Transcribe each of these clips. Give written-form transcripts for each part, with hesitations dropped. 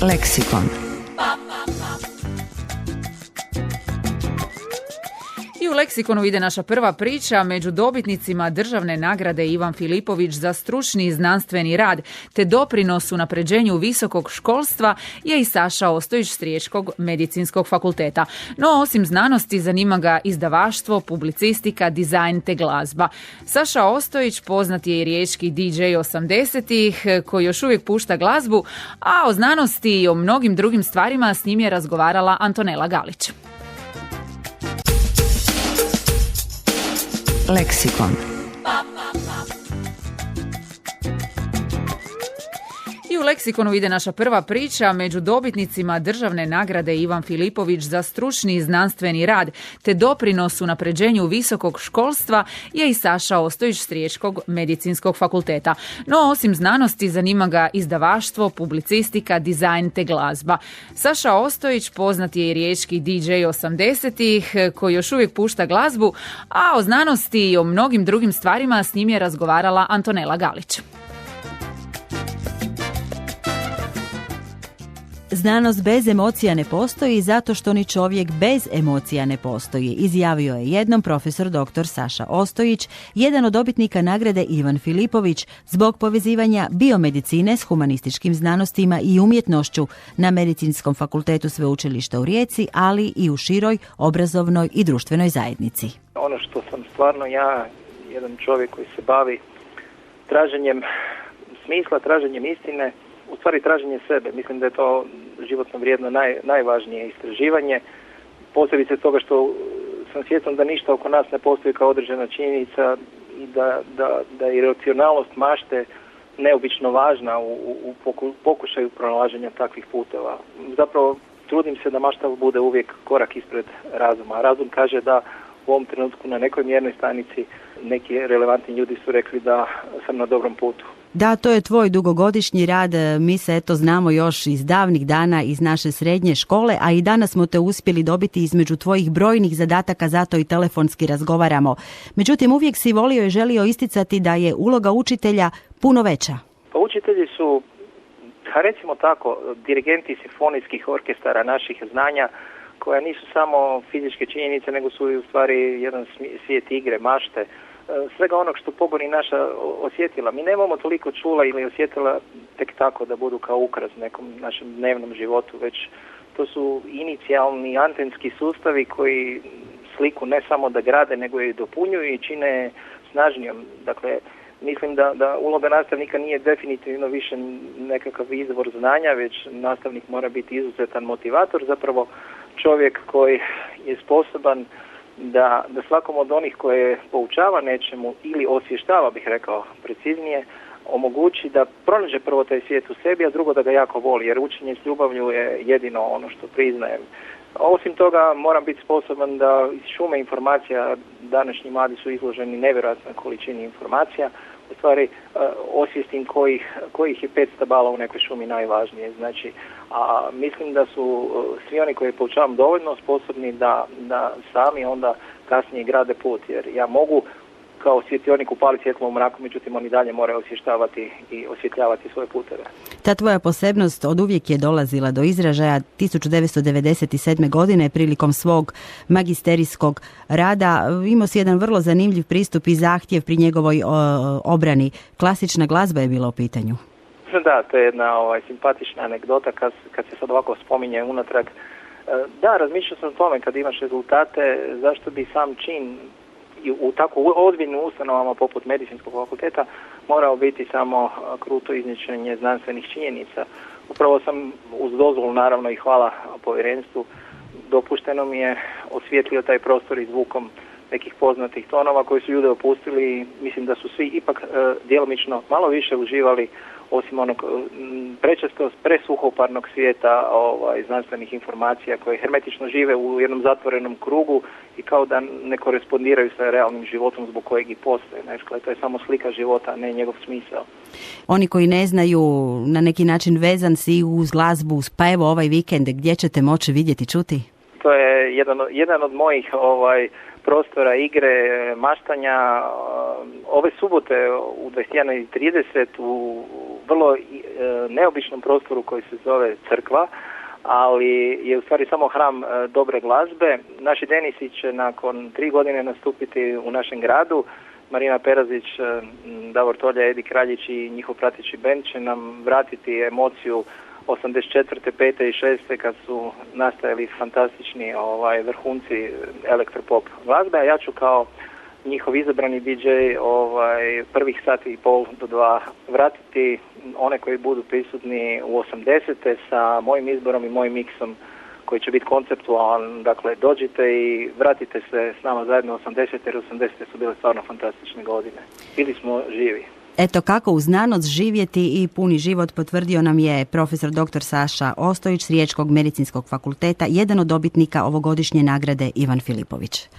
Leksikon. I u Leksikonu ide naša prva priča. Među dobitnicima državne nagrade Ivan Filipović za stručni i znanstveni rad te doprinos unapređenju visokog školstva je i Saša Ostojić s Riječkog medicinskog fakulteta. No, osim znanosti, zanima ga izdavaštvo, publicistika, dizajn te glazba. Saša Ostojić poznat je i riječki DJ 80-ih koji još uvijek pušta glazbu, a o znanosti i o mnogim drugim stvarima s njim je razgovarala Antonela Galić. Leksikon. I u Leksikonu ide naša prva priča. Među dobitnicima državne nagrade Ivan Filipović za stručni i znanstveni rad te doprinos unapređenju visokog školstva je i Saša Ostojić s Riječkog medicinskog fakulteta. No, osim znanosti, zanima ga izdavaštvo, publicistika, dizajn te glazba. Saša Ostojić poznat je i riječki DJ 80-ih koji još uvijek pušta glazbu, a o znanosti i o mnogim drugim stvarima s njim je razgovarala Antonela Galić. Znanost bez emocija ne postoji zato što ni čovjek bez emocija ne postoji, izjavio je jednom profesor dr. Saša Ostojić, jedan od dobitnika nagrade Ivan Filipović, zbog povezivanja biomedicine s humanističkim znanostima i umjetnošću na Medicinskom fakultetu Sveučilišta u Rijeci, ali i u široj obrazovnoj i društvenoj zajednici. Ono što sam stvarno ja, jedan čovjek koji se bavi traženjem smisla, traženjem istine, u stvari traženje sebe. Mislim da je to životno vrijedno najvažnije istraživanje. Posebice toga što sam svjestan da ništa oko nas ne postoji kao određena činjenica i da je racionalnost mašte neobično važna u pokušaju pronalaženja takvih puteva. Zapravo trudim se da mašta bude uvijek korak ispred razuma. Razum kaže da u ovom trenutku na nekoj mjernoj stanici neki relevantni ljudi su rekli da sam na dobrom putu. Da, to je tvoj dugogodišnji rad, mi se znamo još iz davnih dana iz naše srednje škole, a i danas smo te uspjeli dobiti između tvojih brojnih zadataka, zato i telefonski razgovaramo. Međutim, uvijek si volio i želio isticati da je uloga učitelja puno veća. Pa učitelji su, recimo tako, dirigenti simfonijskih orkestara naših znanja, koja nisu samo fizičke činjenice, nego su i u stvari jedan svijet igre, mašte, svega onog što pobuni naša osjetila. Mi nemamo toliko čula ili osjetila tek tako da budu kao ukras nekom našem dnevnom životu, već to su inicijalni antenski sustavi koji sliku ne samo da grade, nego i dopunjuju i čine snažnijom. Dakle, mislim da uloga nastavnika nije definitivno više nekakav izvor znanja, već nastavnik mora biti izuzetan motivator, zapravo čovjek koji je sposoban da svakom od onih koje poučava nečemu ili osvještava, bih rekao preciznije, omogući da pronađe prvo taj svijet u sebi, a drugo da ga jako voli, jer učenje s ljubavlju je jedino ono što priznajem. Osim toga, moram biti sposoban da iz šume informacija, današnji mladi su izloženi nevjerojatnoj količini informacija, u stvari osvijestim kojih je 5 stabala u nekoj šumi najvažnije. Znači, a mislim da su svi oni koji poučavam dovoljno sposobni da sami onda kasnije grade put, jer ja mogu kao svjetionik upaliti svjetlo u mraku, međutim oni dalje moraju osvještavati i osvjetljavati svoje puteve. Ta tvoja posebnost od uvijek je dolazila do izražaja 1997. godine prilikom svog magisterijskog rada. Imao si jedan vrlo zanimljiv pristup i zahtjev pri njegovoj obrani. Klasična glazba je bila u pitanju. Da, to je jedna simpatična anegdota kad se sad ovako spominje unatrag. Da, razmišljao sam o tome kad imaš rezultate, zašto bi sam čin u tako ozbiljnim ustanovama poput Medicinskog fakulteta morao biti samo kruto izničenje znanstvenih činjenica. Upravo sam uz dozvolu, naravno i hvala povjerenstvu, dopušteno mi je osvijetlio taj prostor i zvukom nekih poznatih tonova koji su ljude opustili i mislim da su svi ipak djelomično malo više uživali osim onog prečesto presuhoparnog svijeta znanstvenih informacija koje hermetično žive u jednom zatvorenom krugu i kao da ne korespondiraju sa realnim životom zbog kojeg i postoje. Dakle, to je samo slika života, a ne njegov smisao. Oni koji ne znaju, na neki način vezan si uz glazbu, pa evo ovaj vikend, gdje ćete moći vidjeti, čuti? To je jedan od mojih prostora igre, maštanja. Ove subote u 21:30 u vrlo neobičnom prostoru koji se zove crkva, ali je u stvari samo hram dobre glazbe. Naši Denisi će nakon 3 godine nastupiti u našem gradu. Marina Perazić, Davor Tolja, Edi Kraljić i njihov prateći bend će nam vratiti emociju 84. 5. i 6. kad su nastajali fantastični vrhunci elektropop glazbe, a ja ću kao njihov izabrani DJ prvih sati i pol do 2 vratiti one koji budu prisutni u 80. sa mojim izborom i mojim miksom koji će biti konceptualan. Dakle, dođite i vratite se s nama zajedno 80. jer 80. su bile stvarno fantastične godine. Bili smo živi. Eto kako u znanost živjeti i puni život potvrdio nam je profesor dr. Saša Ostojić s Riječkog medicinskog fakulteta, jedan od dobitnika ovogodišnje nagrade Ivan Filipović.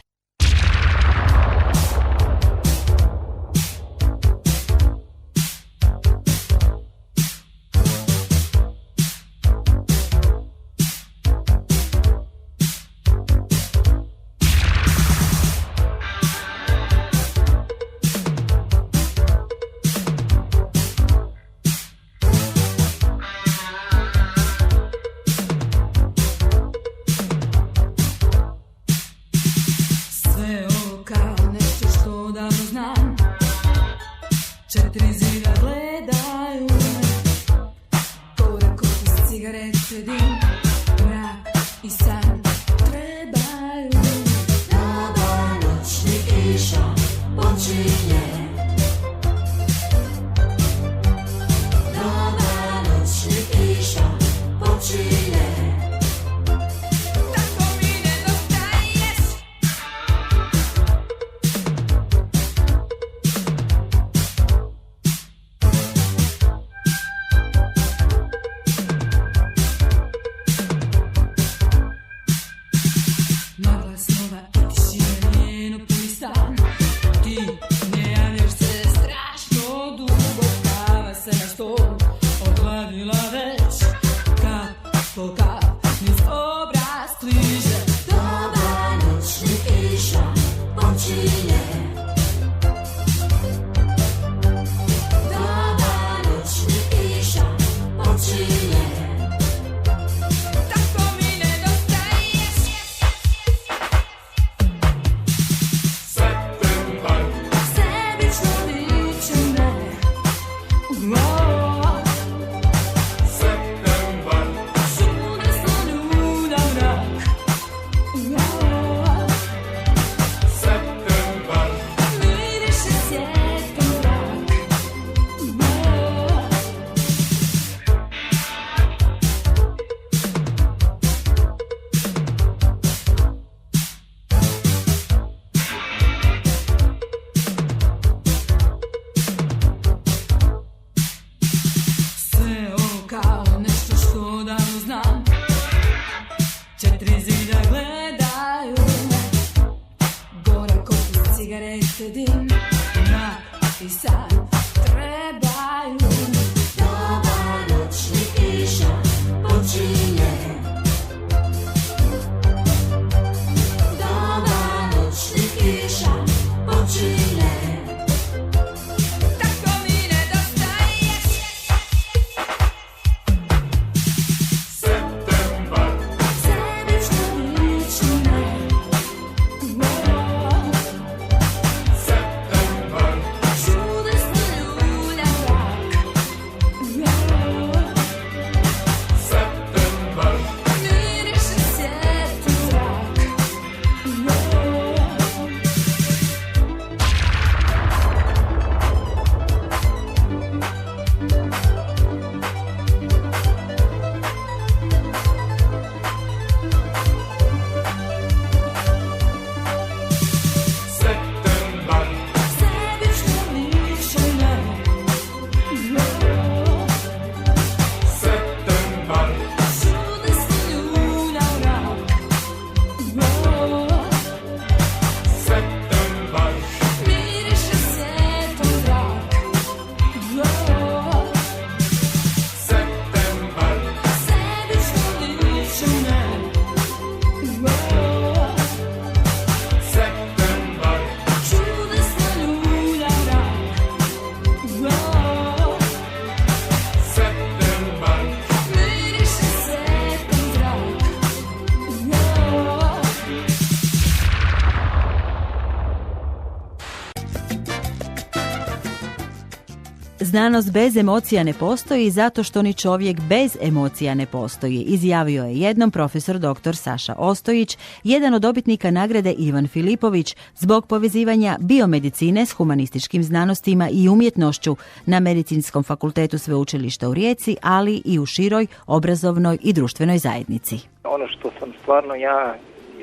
znanost bez emocija ne postoji zato što ni čovjek bez emocija ne postoji, izjavio je jednom profesor dr. Saša Ostojić, jedan od dobitnika nagrade Ivan Filipović, zbog povezivanja biomedicine s humanističkim znanostima i umjetnošću na Medicinskom fakultetu Sveučilišta u Rijeci, ali i u široj obrazovnoj i društvenoj zajednici. Ono što sam stvarno ja,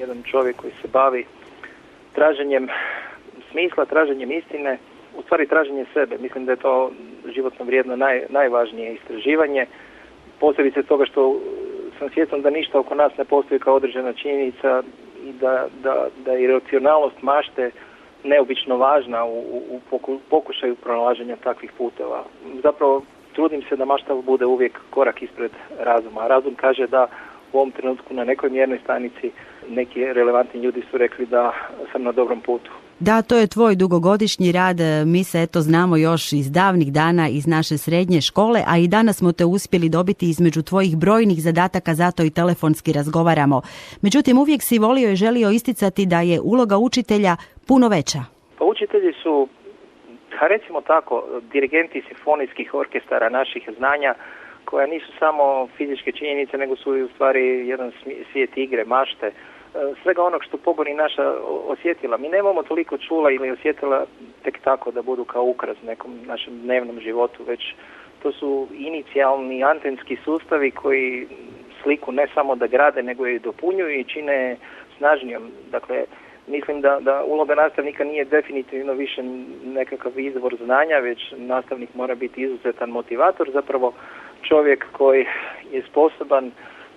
jedan čovjek koji se bavi traženjem smisla, traženjem istine, u stvari traženje sebe. Mislim da je to životno vrijedno najvažnije istraživanje. Posebice toga što sam svjestan da ništa oko nas ne postoji kao određena činjenica i da je racionalnost mašte neobično važna u pokušaju pronalaženja takvih puteva. Zapravo trudim se da mašta bude uvijek korak ispred razuma. Razum kaže da u ovom trenutku na nekoj mjernoj stanici neki relevantni ljudi su rekli da sam na dobrom putu. Da, to je tvoj dugogodišnji rad, mi se eto znamo još iz davnih dana iz naše srednje škole, a i danas smo te uspjeli dobiti između tvojih brojnih zadataka, zato i telefonski razgovaramo. Međutim, uvijek si volio i želio isticati da je uloga učitelja puno veća. Pa učitelji su, recimo tako, dirigenti simfonijskih orkestara naših znanja, koja nisu samo fizičke činjenice, nego su u stvari jedan svijet igre, mašte, svega onog što pogoni naša osjetila. Mi nemamo toliko čula ili osjetila tek tako da budu kao ukras nekom našem dnevnom životu, već to su inicijalni antenski sustavi koji sliku ne samo da grade, nego i dopunjuju i čine snažnijom. Dakle, mislim da uloga nastavnika nije definitivno više nekakav izvor znanja, već nastavnik mora biti izuzetan motivator, zapravo čovjek koji je sposoban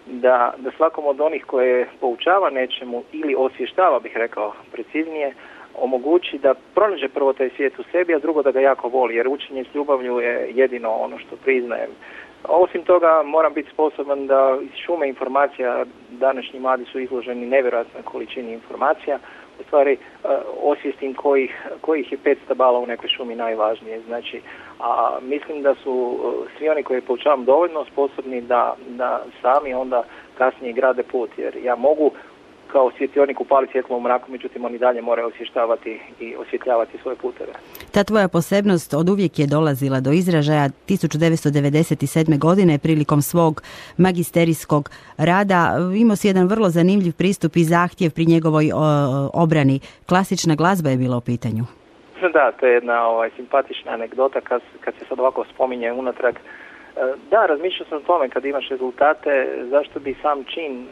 da svakom od onih koje poučava nečemu ili osvještava, bih rekao preciznije, omogući da pronađe prvo taj svijet u sebi, a drugo da ga jako voli, jer učenje s ljubavlju je jedino ono što priznajem. Osim toga, moram biti sposoban da iz šume informacija, današnji mladi su izloženi nevjerojatnoj količini informacija, u stvari osvijestim kojih je 5 stabala u nekoj šumi najvažnije. Znači, a mislim da su svi oni koje poučavam dovoljno sposobni da sami onda kasnije grade put, jer ja mogu kao svjetionik upaliti svjetlo u mraku, međutim oni dalje moraju osvještavati i osvjetljavati svoje puteve. Ta tvoja posebnost od uvijek je dolazila do izražaja 1997. godine prilikom svog magisterijskog rada. Imao si jedan vrlo zanimljiv pristup i zahtjev pri njegovoj obrani. Klasična glazba je bila u pitanju. Da, to je jedna simpatična anegdota kad se sad ovako spominje unatrag. Da, razmišljao sam o tome kad imaš rezultate, zašto bi sam čin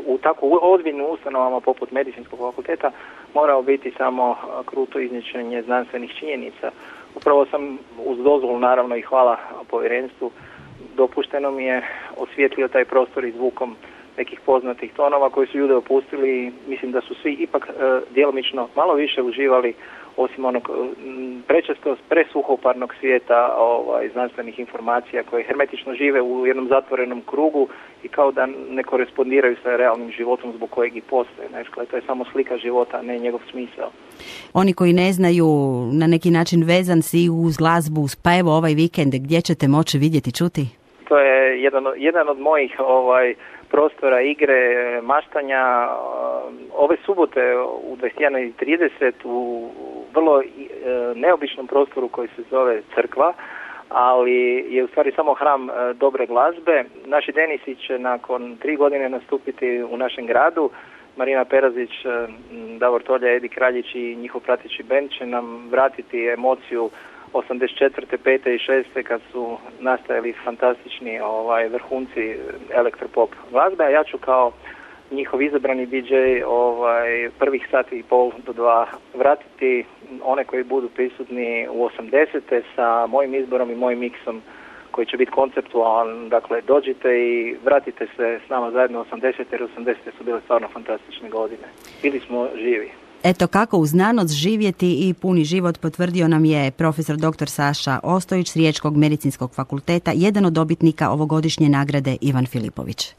u tako ozbiljnim ustanovama poput Medicinskog fakulteta morao biti samo kruto izničenje znanstvenih činjenica. Upravo sam uz dozvolu, naravno i hvala povjerenstvu, dopušteno mi je osvijetlio taj prostor i zvukom nekih poznatih tonova koji su ljude opustili i mislim da su svi ipak djelomično malo više uživali osim onog prečesto presuhoparnog svijeta znanstvenih informacija koje hermetično žive u jednom zatvorenom krugu i kao da ne korespondiraju sa realnim životom zbog kojeg i postoje. Dakle, to je samo slika života, ne njegov smisao. Oni koji ne znaju, na neki način vezan si uz glazbu, pa evo ovaj vikend, gdje ćete moći vidjeti, čuti? To je jedan od mojih prostora igre, maštanja. Ove subote u 21:30 u vrlo neobičnom prostoru koji se zove Crkva, ali je u stvari samo hram dobre glazbe. Naši Denisi će nakon 3 godine nastupiti u našem gradu. Marina Perazić, Davor Tolja, Edi Kraljić i njihov prateći bend će nam vratiti emociju 84. 5. i 6. kad su nastajali fantastični vrhunci elektropop glazbe, a ja ću kao njihov izabrani DJ prvih sati i pol do 2 vratiti one koji budu prisutni u 80. sa mojim izborom i mojim miksom koji će biti konceptualan. Dakle, dođite i vratite se s nama zajedno 80. jer 80. su bile stvarno fantastične godine. Bili smo živi. Eto kako u znanost živjeti i puni život potvrdio nam je profesor dr. Saša Ostojić s Riječkog medicinskog fakulteta, jedan od dobitnika ovogodišnje nagrade Ivan Filipović.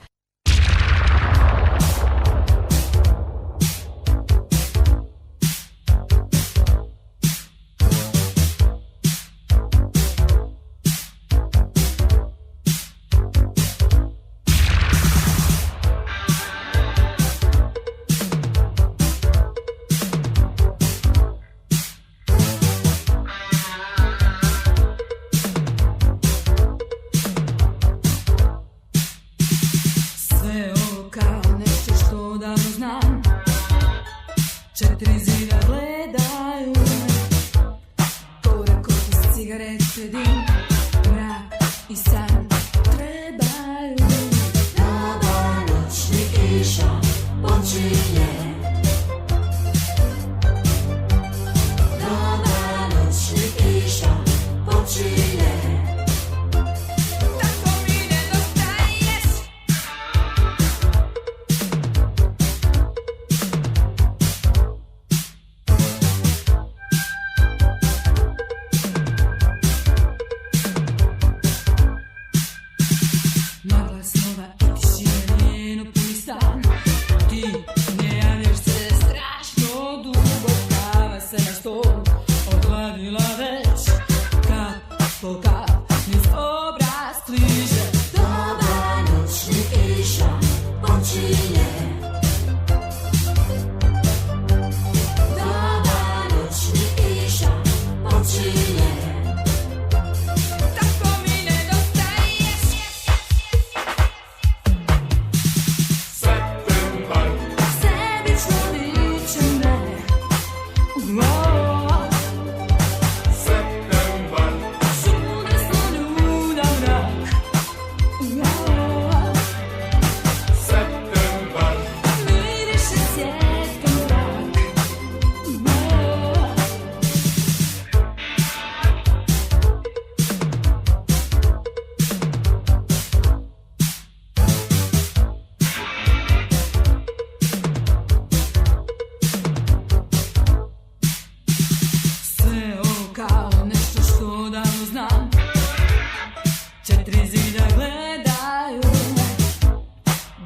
tri zida gledaju.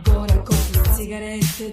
Gora kopi cigarete